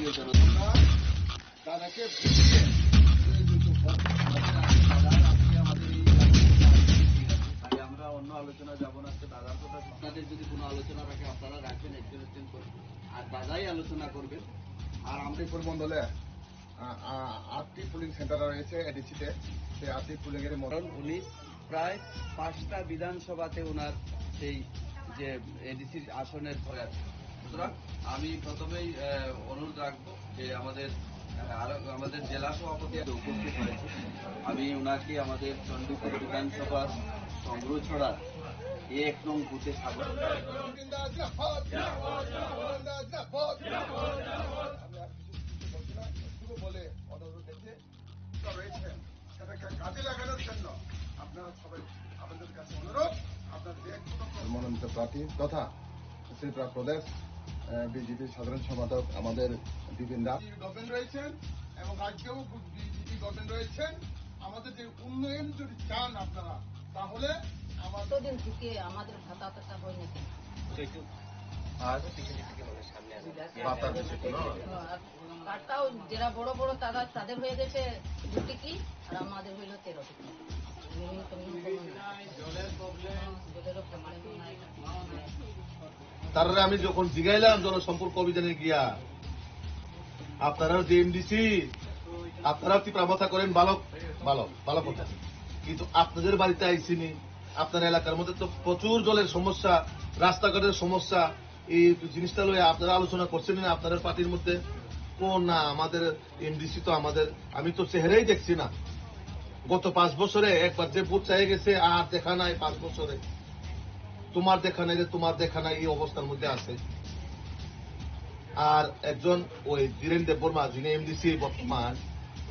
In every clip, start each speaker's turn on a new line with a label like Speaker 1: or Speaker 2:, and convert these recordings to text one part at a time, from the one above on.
Speaker 1: ভারতীয় জনতা তাদেরকে আমরা অন্য আলোচনা যাব না। দাদার কথা আপনাদের যদি কোনো আলোচনা থাকে আপনারা রাখবেন, একজন করবেন, আর দাদাই আলোচনা করবেন। আর আমাদের
Speaker 2: মন্ডলে 8টি পুলিং সেন্টার রয়েছে এডিসিতে। সেই 8টি পুলিং এর
Speaker 1: মরণ উনি প্রায় 5টা বিধানসভাতে ওনার সেই যে এডিসির আসনের পরে আছে। সুতরাং আমি প্রথমেই অনুরোধ রাখবো যে আমাদের জেলা সভাপতি উপস্থিত হয়েছে, আমি ওনাকে আমাদের চণ্ডীপুর বিধানসভার সংগ্রহ ছড়ার 1 নং বুথে স্বাগত।
Speaker 2: বলে অনুরোধ রেখে রয়েছেন সেটাকে কাজে লাগানোর জন্য আপনারা সবাই আমাদের কাছে অনুরোধ, আপনাদের মনোনীত প্রার্থী তথা ত্রিপুরা প্রদেশ বিজেপির সাধারণ সম্পাদক আমাদের বিপিন দাস গভর্নমেন্ট রয়েছেন এবং রাজ্যেও বিজেপি গভর্নমেন্ট রয়েছেন। আমাদের যে উন্নয়ন যদি চান আপনারা, তাহলে আমাদের
Speaker 3: দিন থেকে আমাদের ভাতা টাকা হয় না। কার্ডটাও যারা বড় বড় তাদের হয়ে গেছে 2 টিকি, আর আমাদের হইল 13 টিকি।
Speaker 4: তারপরে আমি যখন জিগাইলাম জনসম্পর্ক অভিযানে গিয়া, আপনারাও যে এমডিসি আপনারাও তীব্রতা করেন, ভালো ভালো ভালো কথা, কিন্তু আপনাদের বাড়িতে আইসিনি। আপনার এলাকার মধ্যে তো প্রচুর জলের সমস্যা, রাস্তাঘাটের সমস্যা, এই জিনিসটা লয়ে আপনারা আলোচনা করছেন না আপনাদের পার্টির মধ্যে? কোন না আমাদের এমডিসি তো আমাদের, আমি তো চেহারাই দেখছি না। গত 5 বছরে একবার যে ভোট চাই গেছে আর দেখা নাই। 5 বছরে তোমার দেখা নাই, তোমার দেখা নাই, এই অবস্থার মধ্যে আছে। আর একজন ওই ধীরেন দেববর্মা যিনি এমডিসি বর্তমান,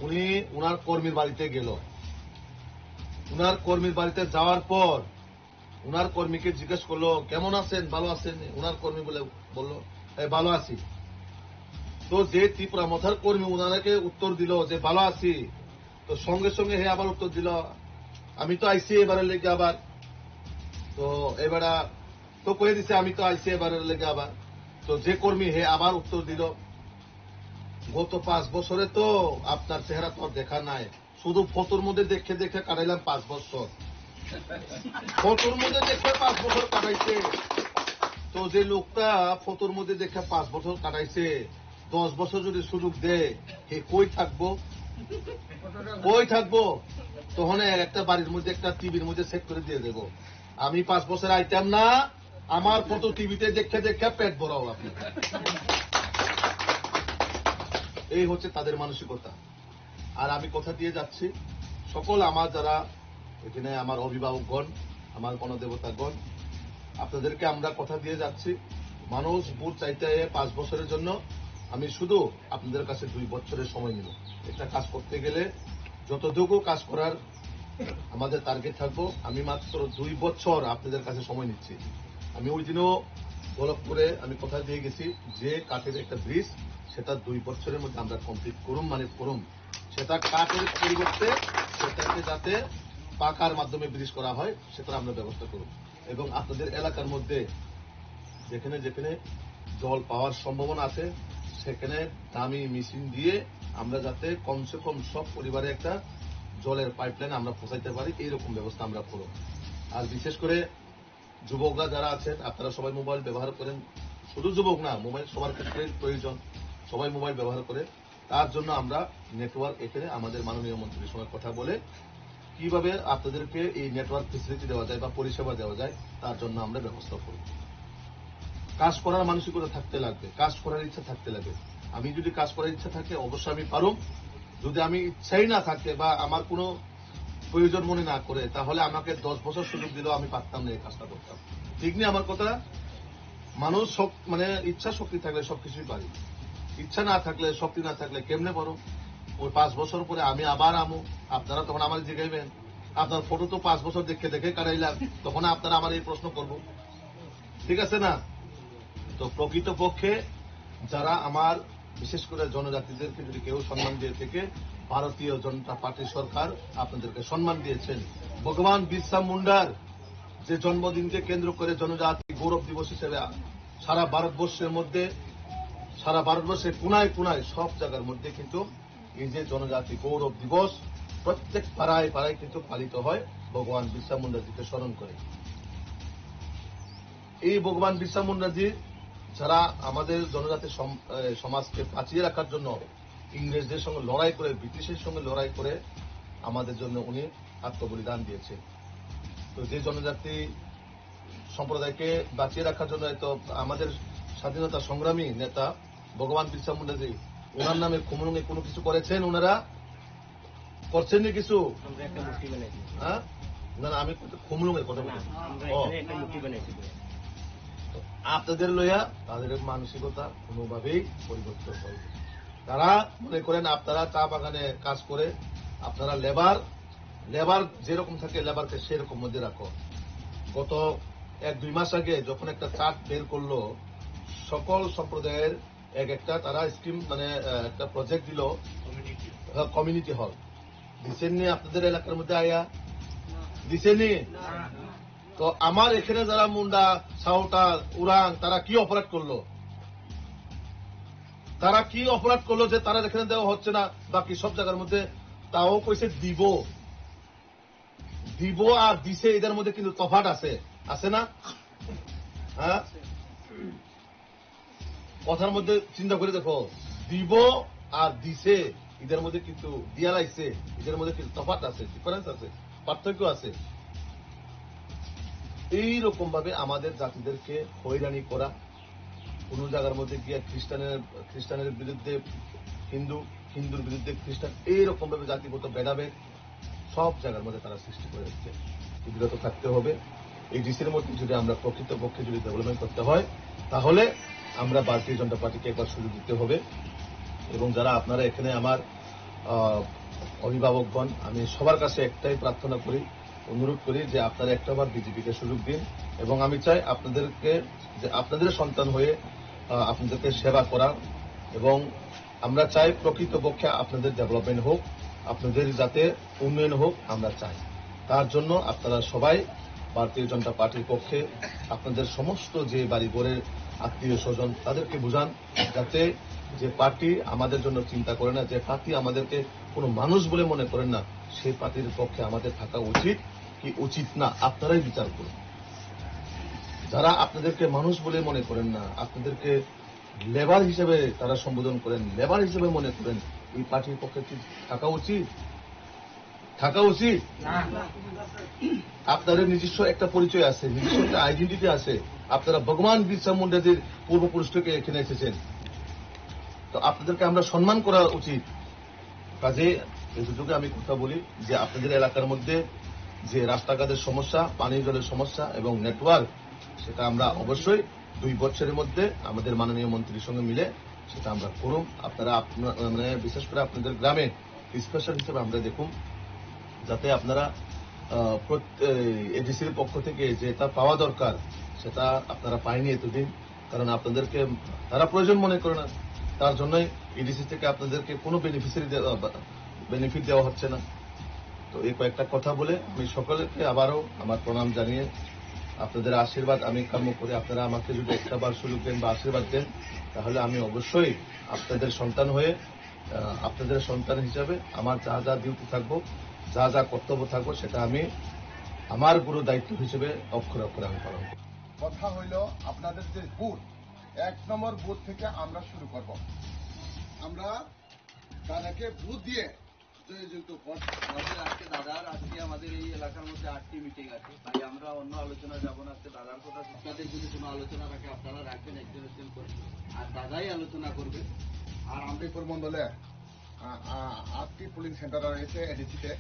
Speaker 4: উনি উনার কর্মীর বাড়িতে গেল। উনার কর্মীর বাড়িতে যাওয়ার পর উনার কর্মীকে জিজ্ঞেস করলো কেমন আছেন, ভালো আছেন? উনার কর্মী বললো ভালো আছি। তো যে ত্রিপুরা মথার কর্মী উনাকে উত্তর দিল যে ভালো আছি, তো সঙ্গে সঙ্গে হে আবার উত্তর দিল আমি তো আইসি এবারের লেগে আবার। তো এবার তো কয়ে দিছে আমি তো আইসি এবারের লেগে আবার। তো যে কর্মী হে আবার উত্তর দিল গত 5 বছরে তো আপনার চেহারা তো দেখা নাই, শুধু ফটোর মধ্যে দেখে দেখে কাটাইলাম 5 বছর। ফটোর মধ্যে দেখে 5 বছর কাটাইছে। তো যে লোকটা ফটোর মধ্যে দেখে 5 বছর কাটাইছে, 10 বছর যদি সুযোগ দেয় হে কই থাকবো? কই থাকবো? তখন একটা বাড়ির মধ্যে একটা টিভির মধ্যে সেট করে দিয়ে দেবো। আমি 5 বছর আইতাম না, আমার ফটো টিভিতে দেখে দেখে পেট ভরাও আপনি। এই হচ্ছে তাদের মানসিকতা। আর আমি কথা দিয়ে যাচ্ছি সকল আমার যারা এখানে আমার অভিভাবকগণ, আমার গণদেবতাগণ, আপনাদেরকে আমরা কথা দিয়ে যাচ্ছি, মানুষ ভোট চাইতে 5 বছরের জন্য আমি শুধু আপনাদের কাছে 2 বছরের সময় নিব। একটা কাজ করতে গেলে যতটুকু কাজ করার আমাদের টার্গেট থাকবো, আমি মাত্র 2 বছর আপনাদের কাছে সময় নিচ্ছি। আমি ওই দিনও গোলকপুরে আমি কথা দিয়ে গেছি যে কাঠের একটা ব্রিজ, সেটা 2 বছরের মধ্যে আমরা কমপ্লিট করুম, মানে করুম। সেটা কাঠের পরিবর্তে সেটাকে যাতে পাকার মাধ্যমে ব্রিজ করা হয় সেটা আমরা ব্যবস্থা করুন। এবং আপনাদের এলাকার মধ্যে যেখানে যেখানে জল পাওয়ার সম্ভাবনা আছে সেখানে দামি মেশিন দিয়ে আমরা যাতে কমসে কম সব পরিবারে একটা জলের পাইপলাইন আমরা পৌঁছাইতে পারি, এইরকম ব্যবস্থা আমরা করব। আর বিশেষ করে যুবকরা যারা আছেন আপনারা সবাই মোবাইল ব্যবহার করেন, শুধু যুবক না, মোবাইল সবার ক্ষেত্রে প্রয়োজন, সবাই মোবাইল ব্যবহার করে। তার জন্য আমরা নেটওয়ার্ক এখানে আমাদের মাননীয় মন্ত্রীর সঙ্গে কথা বলে কিভাবে আপনাদেরকে এই নেটওয়ার্ক ফেসিলিটি দেওয়া যায় বা পরিষেবা দেওয়া যায় তার জন্য আমরা ব্যবস্থা করব। কাজ করার মানসিকতা থাকতে লাগবে, কাজ করার ইচ্ছা থাকতে লাগবে। আমি যদি কাজ করার ইচ্ছা থাকে অবশ্যই আমি পারব। যদি আমি ইচ্ছাই না থাকে বা আমার কোনো প্রয়োজন মনে না করে, তাহলে আমাকে 10 বছর সুযোগ দিলেও আমি পারতাম না এই কাজটা করতাম। ঠিক নেই আমার কথা? মানুষ মানে ইচ্ছা শক্তি থাকলে সবকিছুই পারি, ইচ্ছা না থাকলে, শক্তি না থাকলে কেমনে পারো? ওই 5 বছর পরে আমি আবার আমু, আপনারা তখন আমার জিগাইবেন আপনার ফটো তো 5 বছর দেখে দেখে কাটাইলাম, তখন আপনারা আমার এই প্রশ্ন করবো, ঠিক আছে না? তো প্রকৃত পক্ষে যারা আমার বিশেষ করে জনজাতিদেরকে যদি কেউ সম্মান দিয়ে থেকে, ভারতীয় জনতা পার্টি সরকার আপনাদেরকে সম্মান দিয়েছেন। ভগবান বিরসা মুন্ডার যে জন্মদিনকে কেন্দ্র করে জনজাতি গৌরব দিবস হিসেবে সারা ভারতবর্ষের মধ্যে সারা ভারতবর্ষের কোনায় কোনায় সব জায়গার মধ্যে কিন্তু এই যে জনজাতি গৌরব দিবস প্রত্যেক পাড়ায় পাড়ায় কিন্তু পালিত হয় ভগবান বিরসা মুন্ডাজিকে স্মরণ করে। এই ভগবান বিরসা মুন্ডাজি যারা আমাদের জনজাতি সমাজকে বাঁচিয়ে রাখার জন্য ইংরেজদের সঙ্গে লড়াই করে, ব্রিটিশের সঙ্গে লড়াই করে আমাদের জন্য উনি আত্মবলিদান দিয়েছে। তো যে জনজাতি সম্প্রদায়কে বাঁচিয়ে রাখার জন্য তো আমাদের স্বাধীনতা সংগ্রামী নেতা ভগবান বিরসা মুন্ডাজি ওনার নামে খুমরুঙে কোনো কিছু করেছেন? ওনারা করছেন কিছু? হ্যাঁ, না না, আমি খুমরুঙের কথা বলি। আপনাদের লইয়া তাদের মানসিকতা কোনোভাবেই পরিবর্তন হয়। তারা মনে করেন আপনারা চা বাগানে কাজ করে আপনারা লেবার যেরকম থাকে লেবারকে সেরকম মধ্যে রাখো। গত 1-2 মাস আগে যখন একটা চার্ট বের করলো, সকল সম্প্রদায়ের একটা তারা স্কিম মানে একটা প্রজেক্ট দিল, কমিউনিটি হল দিচ্ছেন নি আপনাদের এলাকার মধ্যে আয়া দিচ্ছেনি? তো আমার এখানে যারা মুন্ডা, সাঁওতাল, উরাং তারা কি অপরাধ করলো? তারা কি অপরাধ করলো যে তারা এখানে দেওয়া হচ্ছে না? বাকি সব জায়গার মধ্যে তাও কইছে দিব আর দিছে, এদের মধ্যে কিন্তু তফাৎ আছে না? হ্যাঁ, কথার মধ্যে চিন্তা করে দেখো, দিব আর দিছে এদের মধ্যে কিন্তু দিয়া লাগছে, এদের মধ্যে কিন্তু তফাৎ আছে, ডিফারেন্স আছে, পার্থক্য আছে। এইরকম ভাবে আমাদের জাতিদেরকে হয়রানি করা, কোন জায়গার মধ্যে গিয়ে খ্রিস্টানের বিরুদ্ধে হিন্দুর বিরুদ্ধে খ্রিস্টান, এইরকম ভাবে জাতিগত ভেদাভেদ সব জায়গার মধ্যে তারা সৃষ্টি করে দিচ্ছে। বিরত থাকতে হবে। এই ডিসির মধ্যে যদি আমরা প্রকৃতপক্ষে যদি ডেভেলপমেন্ট করতে হয়, তাহলে আমরা ভারতীয় জনতা পার্টিকে একবার সুযোগ দিতে হবে। এবং যারা আপনারা এখানে আমার অভিভাবকগণ, আমি সবার কাছে একটাই প্রার্থনা করি, অনুরোধ করি যে আপনারা একটাবার বিজেপিকে সুযোগ দিন। এবং আমি চাই আপনাদেরকে যে আপনাদের সন্তান হয়ে আপনাদেরকে সেবা করা, এবং আমরা চাই প্রকৃতপক্ষে আপনাদের ডেভেলপমেন্ট হোক, আপনাদের যাতে উন্নয়ন হোক আমরা চাই। তার জন্য আপনারা সবাই ভারতীয় জনতা পার্টির পক্ষে আপনাদের সমস্ত যে বাড়িঘরের আত্মীয় স্বজন তাদেরকে বুঝান, যাতে যে পার্টি আমাদের জন্য চিন্তা করে না, যে পার্টি আমাদেরকে কোনো মানুষ বলে মনে করেন না, সেই পার্টির পক্ষে আমাদের থাকা উচিত কি উচিত না আপনারাই বিচার করুন। যারা আপনাদেরকে মানুষ বলে মনে করেন না, আপনাদেরকে লেবার হিসেবে তারা সম্বোধন করেন, লেবার হিসেবে মনে করেন, এই পার্টির পক্ষে কি থাকা উচিত? আপনাদের নিজস্ব একটা পরিচয় আছে, নিজস্ব একটা আইডেন্টিটি আছে। আপনারা ভগবান বিরসা মুন্ডাজির পূর্বপুরুষ থেকে এখানে এসেছেন, তো আপনাদেরকে আমরা সম্মান করা উচিত। কাজে এই সুযোগে আমি কথা বলি যে আপনাদের এলাকার মধ্যে যে রাস্তাঘাটের সমস্যা, পানীয় জলের সমস্যা এবং নেটওয়ার্ক, সেটা আমরা অবশ্যই 2 বছরের মধ্যে আমাদের মাননীয় মন্ত্রীর সঙ্গে মিলে সেটা আমরা করুন। আপনারা মানে বিশেষ করে আপনাদের গ্রামে স্পেশাল হিসেবে আমরা দেখুন, যাতে আপনারা এডিসির পক্ষ থেকে যেটা পাওয়া দরকার সেটা আপনারা পাইনি এতদিন, কারণ আপনাদেরকে তারা প্রয়োজন মনে করে না। তার জন্যই এডিসি থেকে আপনাদেরকে কোনো বেনিফিট দেওয়া হচ্ছে না। তো এই কয়েকটা কথা বলে আমি সকলকে আবারও আমার প্রণাম জানিয়ে আপনাদের আশীর্বাদ আমি কাম্য করে, আপনারা আমাকে যদি একটাবার সুযোগ দেন বা আশীর্বাদ দেন, তাহলে আমি অবশ্যই আপনাদের সন্তান হয়ে, আপনাদের সন্তান হিসাবে আমার যা যা ডিউটি থাকবো, যা যা কর্তব্য থাকবো, সেটা আমি আমার গুরু দায়িত্ব হিসেবে অক্ষরে অক্ষরে আমি পালন করব।
Speaker 2: কথা হইল আপনাদের যে বুথ, 1 নম্বর বুথ থেকে আমরা শুরু করব। আমরা তাদেরকে বুথ দিয়ে
Speaker 1: আজকে আমাদের এই এলাকার মধ্যে 8টি মিটিং আছে, তাই আমরা অন্য আলোচনা যাব না। আজকে দাদার কথা, আপনাদের যদি কোনো আলোচনা থাকে আপনারা রাখবেন একজন একজন করে, আর দাদাই আলোচনা করবে।
Speaker 2: আর আমরিপুর মন্ডলে 8টি পুলিং সেন্টার রয়েছে এডিসিতে,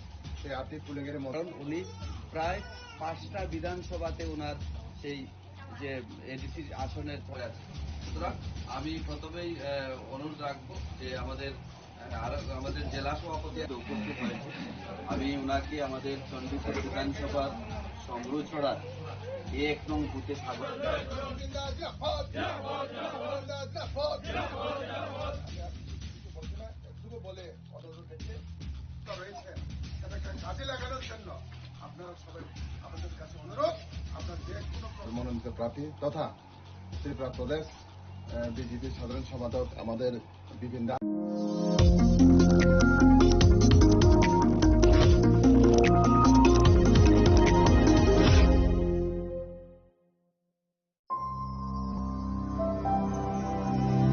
Speaker 2: সেই 8টি পুলিং এর মধ্যে
Speaker 1: উনি প্রায় 5টা বিধানসভাতে ওনার সেই যে এডিসির আসনের পরে আছে। সুতরাং আমি প্রথমেই অনুরোধ রাখবো যে আমাদের জেলা সভাপতি উপস্থিত হয়েছে, আমি ওনাকে আমাদের চণ্ডীপুর বিধানসভার সংগ্রহ ছড়ার 1 নং বুথে স্বাগত।
Speaker 2: বলে অনুরোধ রয়েছে, সেটাকে কাজে লাগানোর জন্য আপনারা সবাই আমাদের কাছে অনুরোধ, আপনার যে কোনো মনোনীত প্রার্থী তথা ত্রিপুরা প্রদেশ বিজেপির সাধারণ সম্পাদক আমাদের বিপিন রায়।